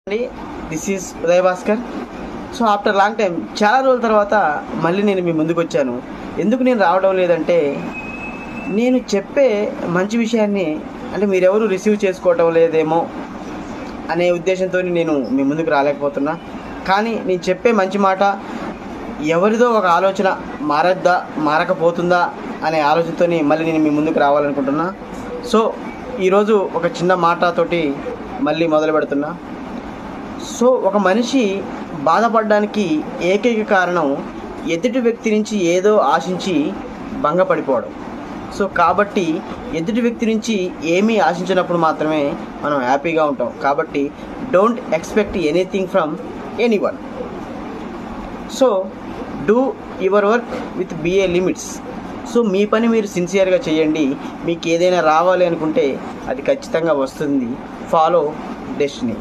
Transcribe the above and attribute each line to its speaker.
Speaker 1: అండి, this is Uday Bhaskar. So after long time, చాలా రోజుల తర్వాత మళ్ళీ నేను మీ ముందుకు వచ్చాను. ఎందుకు నేను రావడం లేదంటే, నేను చెప్పే మంచి విషయాన్ని అంటే మీరెవరు రిసీవ్ చేసుకోవటం లేదేమో అనే ఉద్దేశంతో నేను మీ ముందుకు రాలేకపోతున్నా. కానీ నేను చెప్పే మంచి మాట ఎవరిదో ఒక ఆలోచన మారద్దా, మారకపోతుందా అనే ఆలోచనతో మళ్ళీ నేను మీ ముందుకు రావాలనుకుంటున్నా. సో ఈరోజు ఒక చిన్న మాటతోటి మళ్ళీ మొదలు పెడుతున్నా. సో ఒక మనిషి బాధపడడానికి ఏకైక కారణం ఎదుటి వ్యక్తి నుంచి ఏదో ఆశించి భంగపడిపోవడం. సో కాబట్టి ఎదుటి వ్యక్తి నుంచి ఏమీ ఆశించినప్పుడు మాత్రమే మనం హ్యాపీగా ఉంటాం. కాబట్టి don't expect anything from anyone. So do your work with BA limits. So మీ పని మీరు సిన్సియర్గా చేయండి. మీకు ఏదైనా రావాలి అనుకుంటే అది ఖచ్చితంగా వస్తుంది. Follow destiny.